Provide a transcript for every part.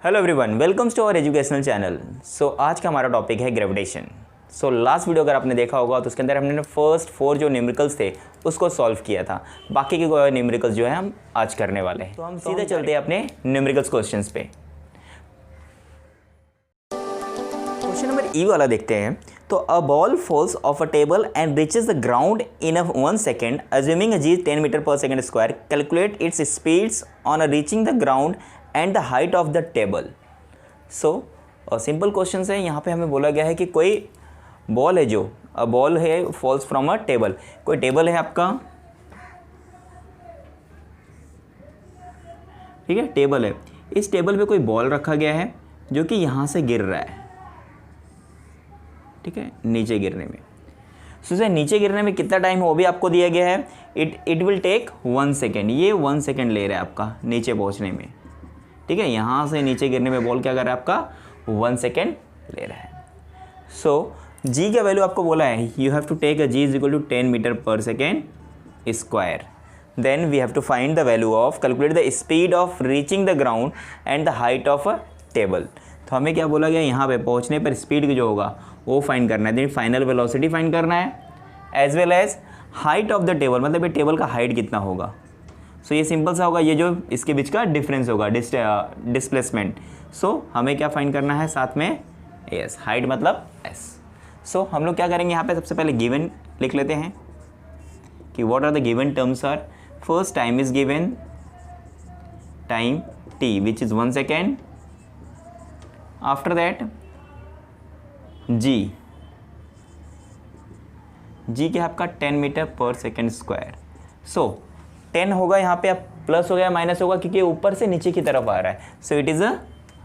Hello everyone, welcomes to our educational channel. So आज का हमारा टॉपिक है ग्रेविटेशन। सो लास्ट वीडियो अगर आपने देखा होगा तो उसके अंदर हमने फर्स्ट 4 जो न्यूमेरिकल्स थे उसको सॉल्व किया था। बाकी के न्यूमेरिकल्स जो है हम आज करने वाले हैं। तो हम सीधे चलते हैं अपने न्यूमेरिकल्स क्वेश्चंस पे। क्वेश्चन नंबर ई वाला देखते हैं। तो a ball falls of a table and reaches the ground in 1 second assuming a G 10 meter per second square, calculate its speeds on reaching the ground and the height of the table. So simple question है। यहाँ पे हमें बोला गया है कि कोई ball है, जो बॉल है फॉल्स फ्रॉम अ टेबल। कोई टेबल है आपका, ठीक है, टेबल है। इस टेबल पे कोई बॉल रखा गया है जो कि यहाँ से गिर रहा है, ठीक है, नीचे गिरने में। सो नीचे गिरने में कितना टाइम है वो भी आपको दिया गया है। It will take 1 second. ये 1 सेकेंड ले रहा है आपका नीचे पहुँचने में, ठीक है। यहाँ से नीचे गिरने में बॉल क्या कर रहा है आपका, 1 सेकेंड ले रहा है। सो जी का वैल्यू आपको बोला है, you have to take a G is equal to 10 meter per second square. Then we have to find the value of, calculate the speed of reaching the ground and the height of a table. तो हमें क्या बोला गया, यहाँ पे पहुँचने पर speed जो होगा वो फाइंड करना है। देन फाइनल वेलोसिटी फाइंड करना है, as well as height of the table, मतलब ये टेबल का हाइट कितना होगा। सो ये सिंपल सा होगा, ये जो इसके बीच का डिफरेंस होगा, डिस्प्लेसमेंट। सो हमें क्या फाइंड करना है साथ में, एस, हाइट मतलब एस। सो हम लोग क्या करेंगे, यहाँ पे सबसे पहले गिवन लिख लेते हैं कि what are the given terms are. First time is given, time T which is 1 second. After that G क्या है आपका 10 मीटर पर सेकेंड स्क्वायर। सो 10 होगा यहाँ पे, अब प्लस हो गया माइनस होगा क्योंकि ऊपर से नीचे की तरफ आ रहा है। सो इट इज़ अ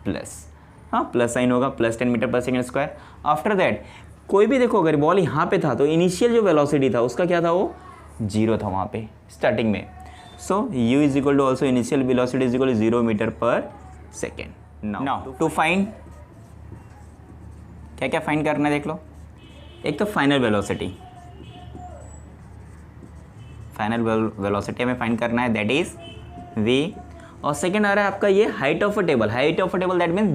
प्लस, हाँ प्लस साइन होगा, plus 10 meter per second square. After that कोई भी देखो, अगर बॉल यहाँ पे था तो इनिशियल जो वेलोसिटी था उसका क्या था, वो 0 था वहाँ पे स्टार्टिंग में। So you is equal to also initial velocity is equal to 0 meter per second. Now to find, क्या क्या फाइंड करना है देख लो। एक तो फाइनल वेलोसिटी, फाइनल वेलोसिटी हमें फाइंड करना है, दैट इज v। और सेकंड आ रहा है आपका ये height of a table. Height of a table that means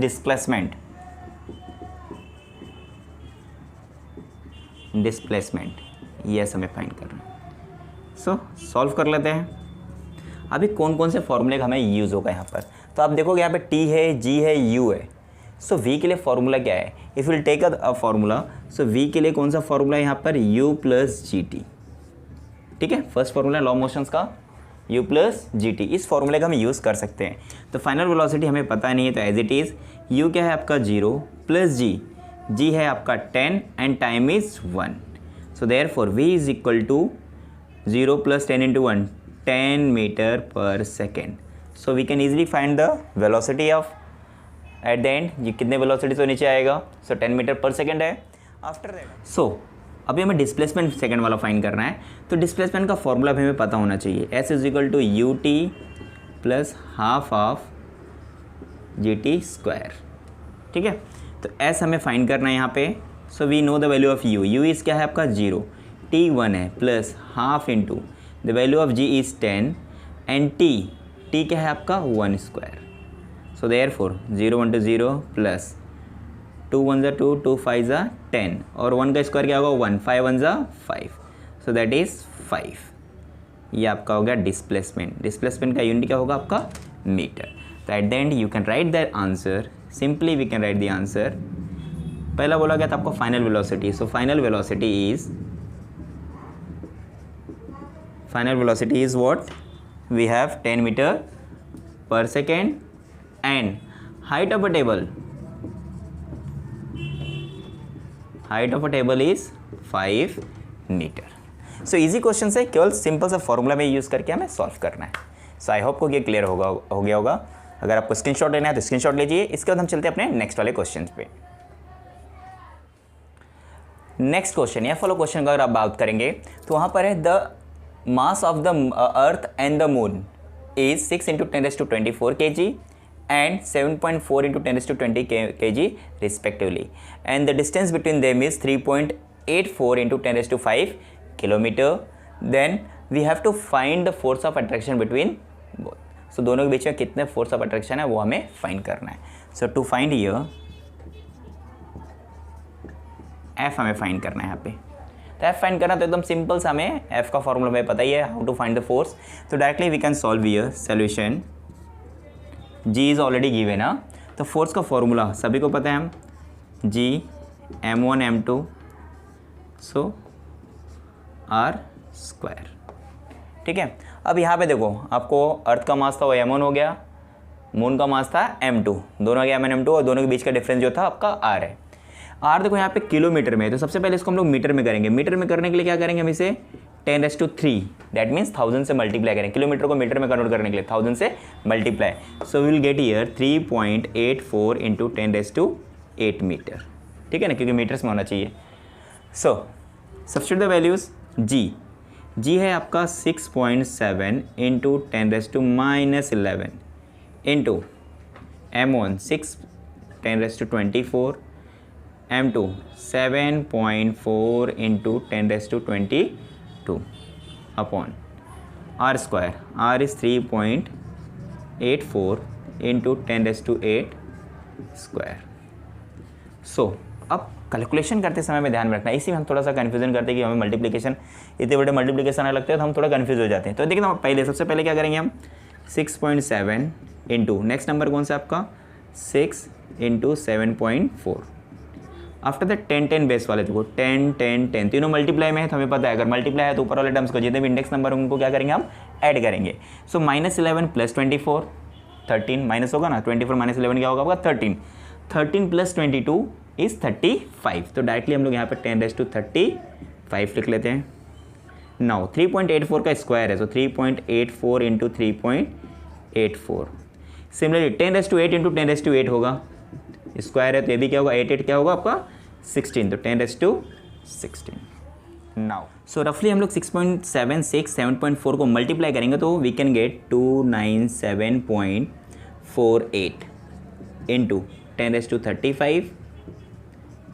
displacement, ये हमें फाइंड करना है। सो सॉल्व कर लेते हैं। अभी कौन कौन से फॉर्मूले का हमें यूज़ होगा यहाँ पर, तो आप देखोगे यहाँ पे t है, g है, u है। सो v के लिए फॉर्मूला क्या है, if will take a formula, so v के लिए कौन सा फॉर्मूला है यहाँ पर, u प्लस जी टी, ठीक है। फर्स्ट फॉर्मूला लॉ मोशंस का u प्लस जी टी, इस फॉर्मूले का हम यूज़ कर सकते हैं। तो फाइनल वेलोसिटी हमें पता नहीं है, तो एज इट इज़ u क्या है आपका 0 प्लस g है आपका 10 and time is 1। So therefore v is equal to 0 plus 10 into 1, 10 meter per second. So we can easily find the velocity of at the end, ये कितने velocity से नीचे आएगा। सो 10 मीटर पर सेकेंड है। After that अभी हमें displacement second वाला find करना है। तो डिस्प्लेसमेंट का फॉर्मूला भी हमें पता होना चाहिए, s is equal to U T plus half of G T square, ठीक है। तो s हमें फाइंड करना है यहाँ पे। So we know the value of u is क्या है आपका 0, t 1 है, plus half into the value of g is 10 and t क्या है आपका 1 स्क्वायर। सो देयरफॉर 0 1 to 0 प्लस 2 1 जा 2, 2 5 जा 10 और 1 का स्क्वायर क्या होगा 1, 5 1 जा 5। So that is 5। ये आपका हो गया डिस्प्लेसमेंट। डिस्प्लेसमेंट का यूनिट क्या होगा आपका मीटर। तो at the end you can write that answer, simply we can write the answer. पहला बोला गया था आपको final velocity. So final velocity is what, we have 10 meter per second and height of a table, height of a table is 5 meter. So easy question है, केवल simple सा formula में use करके हमें सॉल्व करना है। सो आई होप को ये क्लियर हो गया होगा। अगर आपको स्क्रीनशॉट लेना है तो स्क्रीनशॉट लीजिए। इसके बाद हम चलते हैं अपने नेक्स्ट वाले क्वेश्चन पे। नेक्स्ट क्वेश्चन या फॉलो क्वेश्चन का अगर आप बात करेंगे तो वहाँ पर है the mass of the earth and the moon is 6 × 10⁻24 kg and 7.4 × 10⁻20 kg respectively, and the distance between them is 3.84 × 10⁵ kilometer. Then we have to find the force of attraction between both. सो दोनों के बीच में कितने force of attraction है वो हमें find करना है। सो टू फाइंड हियर एफ हमें फाइंड करना है यहाँ पे। तो एफ फाइंड करना तो एकदम सिंपल सा, हमें एफ का फॉर्मूला हमें पता ही है, how to find the force. तो directly we can solve here solution. G is already given ना, तो फोर्स का फॉर्मूला सभी को पता है, हम जी m1 m2 so are square. ठीक है, अब यहाँ पे देखो आपको अर्थ का मास था वो m1 हो गया, मून का मास था m2, दोनों के m1 m2 और दोनों के बीच का डिफरेंस जो था आपका r है। r देखो यहाँ पे किलोमीटर में है, तो सबसे पहले इसको हम लोग मीटर में करेंगे। मीटर में करने के लिए क्या करेंगे, हम इसे 10⁻³ दैट मीन्स 1000 से मल्टीप्लाई करेंगे। किलोमीटर को मीटर में कन्वर्ट करने के लिए 1000 से multiply, so we will get here 3.84 into 10⁸ meter. ठीक है ना, क्योंकि मीटर्स में होना चाहिए। So substitute the values. G है आपका 6.7 into 10⁻11 into m1 6 10⁻24 m2 7.4 into 10⁻22 upon r square. r is 3.84 into 10⁸ square. So अब कैलकुलेशन करते समय में ध्यान में रखना, इसी में हम थोड़ा सा कन्फ्यूजन करते हैं कि हमें मल्टीप्लिकेशन, इतने बड़े मल्टीप्लिकेशन आने लगते हैं तो हम थोड़ा कन्फ्यूज हो जाते हैं। तो देखिए पहले सबसे पहले क्या करेंगे, हम 6.7 इंटू नेक्स्ट नंबर कौन सा आपका 6 इंटू 7.4। आफ्टर द 10 बेस वाले देखो 10 तीनों मल्टीप्लाई में है, तो हमें पता है अगर मल्टीप्लाई है तो ऊपर वाले टर्म्स को जितने भी इंडेक्स नंबर उनको क्या करेंगे, हम ऐड करेंगे। सो -11 + 24 13 माइनस होगा ना, 24 - 11 क्या होगा आपका 13 + 22 इज़ 35। तो डायरेक्टली हम लोग यहाँ पे 10⁻35 लिख लेते हैं। नाउ 3.84 का स्क्वायर है, तो 3.84 इंटू 3.84। सिमिलरली 10⁻8 इंटू 10⁻8 होगा, स्क्वायर है तो ये भी क्या होगा 8 क्या होगा आपका 16, तो 10⁻16। नाउ सो रफली हम लोग 6.76 7.4 को मल्टीप्लाई करेंगे तो we can get 297.48 into 10⁻35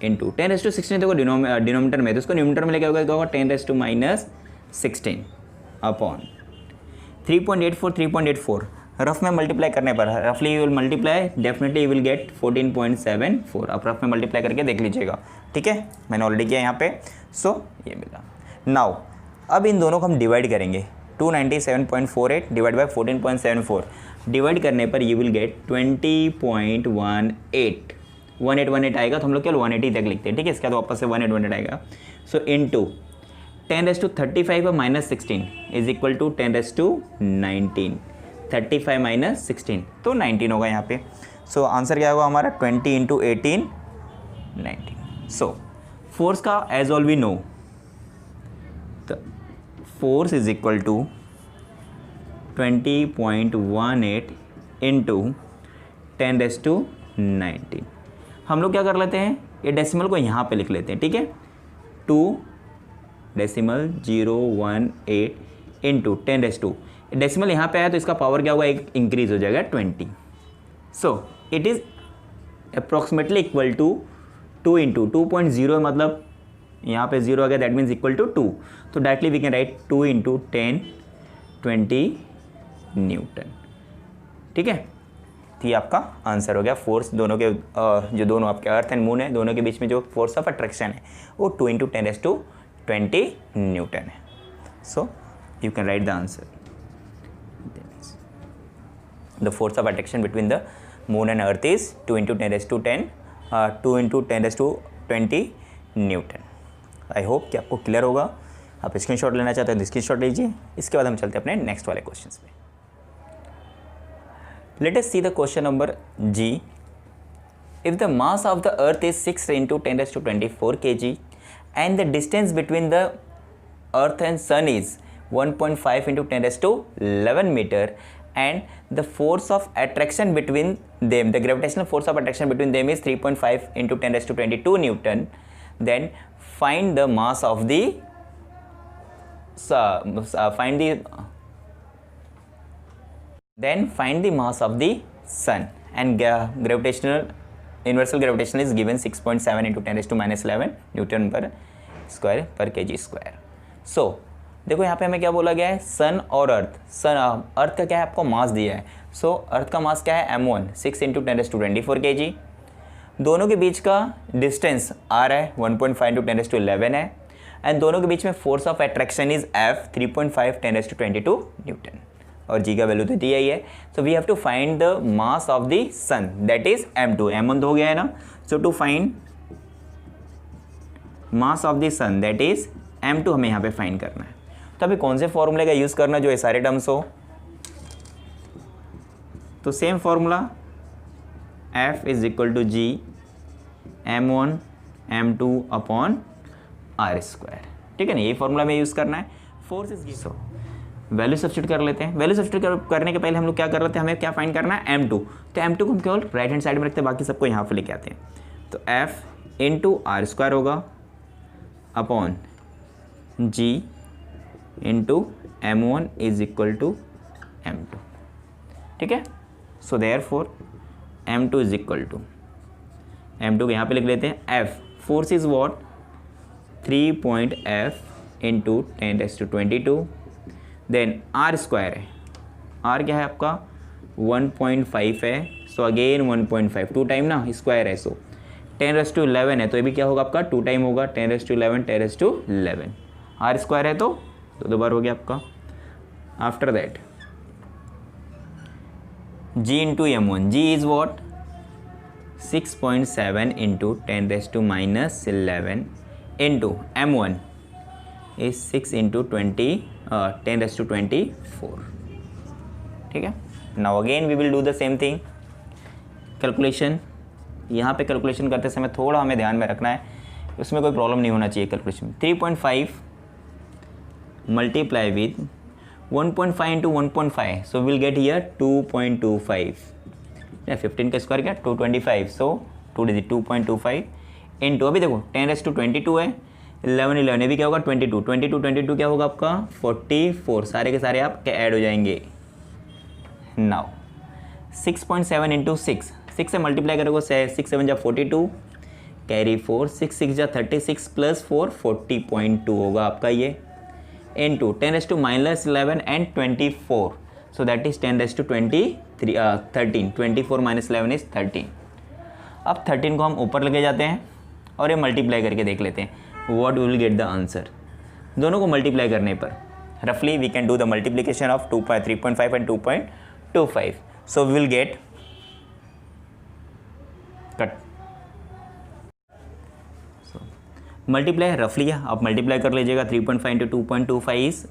into 10⁻16 देखो डिनोमिनेटर में, तो उसको न्यूमिनेटर में लेके होगा 10⁻16 अपॉन 3.84 रफ में मल्टीप्लाई करने पर रफली you will multiply definitely you will get 14.74। आप रफ में मल्टीप्लाई करके देख लीजिएगा। ठीक है, मैंने ऑलरेडी किया यहाँ पे। सो ये मिला। नाउ अब इन दोनों को हम डिवाइड करेंगे, 297.48 डिवाइड बाई 14.74 डिवाइड करने पर यू विल गेट 20.18 आएगा, तो हम लोग केवल 180 तक लिखते हैं। ठीक है, इसका तो वापस से 18 आएगा। सो इंटू 10⁻35 और -16 इज इक्वल टू 10⁻19 35 - 16 तो 19 होगा यहाँ पे। सो आंसर क्या होगा हमारा 20 इंटू 18 19। सो फोर्स का as all we know the force is equal to 20.18 into 10⁻19। हम लोग क्या कर लेते हैं, ये डेसिमल को यहाँ पे लिख लेते हैं। ठीक है, 2.018 इंटू 10⁻2 डेसिमल यहाँ पे आया तो इसका पावर क्या होगा, एक इंक्रीज हो जाएगा 20। So it is approximately equal to 2 into 2.0 मतलब यहाँ पे 0 आ गया, दैट मीन्स इक्वल टू 2। तो directly we can write 2 into 1020 newton. ठीक है, तो ये आपका आंसर हो गया। फोर्स दोनों के जो दोनों आपके अर्थ एंड मून है दोनों के बीच में जो फोर्स ऑफ अट्रैक्शन है वो 2 इंटू 10⁻20 न्यूटन है। So you can write the answer. The force of attraction between the moon and earth is 2 into 10⁻20 Newton. I hope कि आपको क्लियर होगा। आप स्क्रीनशॉट लेना चाहते हैं तो स्क्रीनशॉट लीजिए। इसके बाद हम चलते हैं अपने नेक्स्ट वाले क्वेश्चंस पे। Let us see the question number G. If the mass of the earth is 6 into 10⁻24 kg and the distance between the earth and sun is 1.5 into 10⁻11 meter and the force of attraction between them, the gravitational force of attraction between them is 3.5 into 10⁻22 Newton, then find the mass of the find the mass of the sun and gravitational universal gravitation is given 6.7 into 10⁻11 Newton per square per kg square. So देखो यहाँ पे हमें क्या बोला गया है, सन और अर्थ। सन अर्थ का क्या है आपको मास दिया है, सो अर्थ का मास क्या है m1 6 × 10⁻24 kg। दोनों के बीच का डिस्टेंस r है 1.5 × 10⁻11 है एंड दोनों के बीच में force of attraction is F 3.5 10⁻22 newton और g का वैल्यू तो दिया ही है। So we have to find the mass of the sun that is m2। m1 तो हो गया है ना। So to find mass of the sun that is m2 हमें यहाँ पे फाइंड करना है। तो अभी कौन से फॉर्मूले का यूज़ करना जो ये सारे टर्म्स हो, तो same formula F is equal to G m1 m2 upon r square. ठीक है ना, ये फॉर्मूला में यूज़ करना है। Force is given. So value substitute कर लेते हैं। वैल्यू सब्स्टिट्यूट करने के पहले हम लोग क्या कर लेते हैं, हमें क्या फाइंड करना है m2। तो m2 को हम केवल राइट हैंड साइड में रखते हैं, बाकी सबको यहाँ पे लेके आते हैं। तो F इंटू r स्क्वायर होगा upon G into m1 is equal to m2। ठीक है, so therefore m2 is equal to m2 को यहाँ पे लिख लेते हैं F force is what 3.F into 10⁻22 then r square है, r क्या है आपका 1.5 है। सो अगेन 1.5 2 टाइम ना स्क्वायर है, सो 10⁻11 है तो ये भी क्या होगा आपका 2 टाइम होगा 10⁻11 10⁻11 r स्क्वायर है तो 2 बार हो गया आपका। After that g into m1, g is what 6.7 into 10⁻11 into m1 is 6 into 10⁻24। ठीक है, now again we will do the same thing calculation. यहाँ पे कैलकुलेशन करते समय थोड़ा हमें ध्यान में रखना है, उसमें कोई प्रॉब्लम नहीं होना चाहिए calculation. 3.5 multiply with 1.5 into 1.5 so will get here 2.25। 15 का स्क्वायर क्या 225, सो 2 डिजिट 2.25 इंटू अभी देखो 10⁻22 है 11 ये भी क्या होगा 22 क्या होगा आपका 44, सारे के सारे आपके ऐड हो जाएंगे। नाउ 6.7 इंटू 6 से मल्टीप्लाई करोगे 6 7 जा 42 कैरी 4 6 6 जा 36 प्लस 4 40.2 होगा आपका ये into 10⁻11 and 24 so that is 10⁻23 13 24 minus 11 is 13। अब 13 को हम ऊपर लेके जाते हैं और ये मल्टीप्लाई करके देख लेते हैं what will get the answer. दोनों को मल्टीप्लाई करने पर रफली we can do the multiplication of 3.5 and 2.25 so we will get cut. So multiply रफली आप मल्टीप्लाई कर लीजिएगा 3.5 इंटू 2.25 इज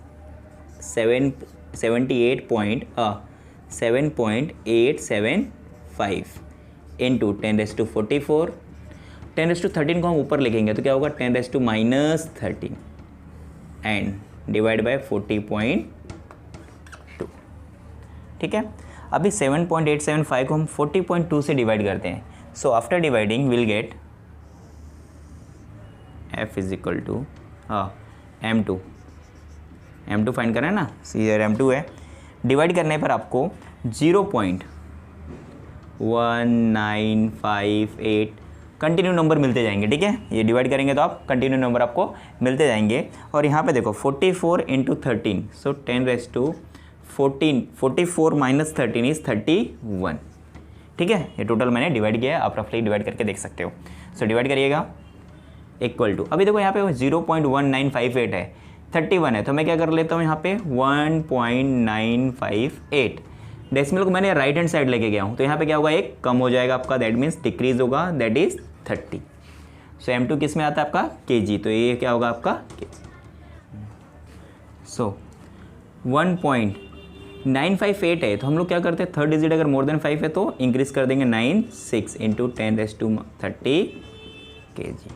7.875 इंटू 10⁻44 10⁻13 को हम ऊपर लिखेंगे तो क्या होगा 10⁻−13 एंड डिवाइड बाय 40.2। ठीक है, अभी 7.875 को हम 40.2 से डिवाइड करते हैं। So after dividing will get F is equal to m2 find करना है ना, सीधे m2 है। डिवाइड करने पर आपको 0.1958 कंटिन्यू नंबर मिलते जाएंगे। ठीक है, ये डिवाइड करेंगे तो आप कंटिन्यू नंबर आपको मिलते जाएंगे। और यहाँ पे देखो 44 इंटू 13 सो 44 माइनस 13 इज 31। ठीक है, ये टोटल मैंने डिवाइड किया है, आप रफली डिवाइड करके देख सकते हो। सो डिवाइड करिएगा इक्वल टू अभी देखो यहाँ पे 0.1958 है 31 है तो मैं क्या कर लेता हूँ यहाँ पे 1.958 डेसिमल को मैंने राइट हैंड साइड लेके गया हूँ तो यहाँ पे क्या होगा एक कम हो जाएगा आपका, दैट मीन्स डिक्रीज होगा, दैट इज 30। सो m2 किस में आता है आपका kg, तो ये क्या होगा आपका kg। सो 1.958 है तो हम लोग क्या करते हैं थर्ड डिजिट अगर मोर देन 5 है तो इंक्रीज कर देंगे 6 इंटू 10⁻30 kg।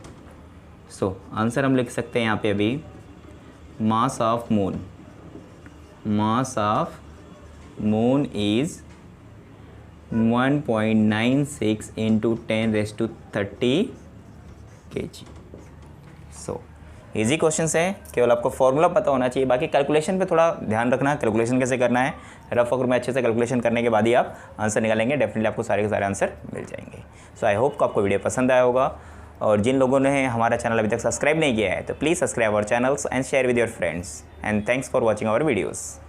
सो आंसर हम लिख सकते हैं यहाँ पे अभी mass of moon is 1.96 into 10⁻30 kg। So easy question है, केवल आपको फॉर्मूला पता होना चाहिए, बाकी कैलकुलेशन पे थोड़ा ध्यान रखना, कैलकुलेशन कैसे करना है रफ अगर में अच्छे से कैलकुलेशन करने के बाद ही आप आंसर निकालेंगे, डेफिनेटली आपको सारे के सारे आंसर मिल जाएंगे। सो आई होप कि आपको वीडियो पसंद आया होगा, और जिन लोगों ने हमारा चैनल अभी तक सब्सक्राइब नहीं किया है तो please subscribe our channels and share with your friends, and thanks for watching our videos.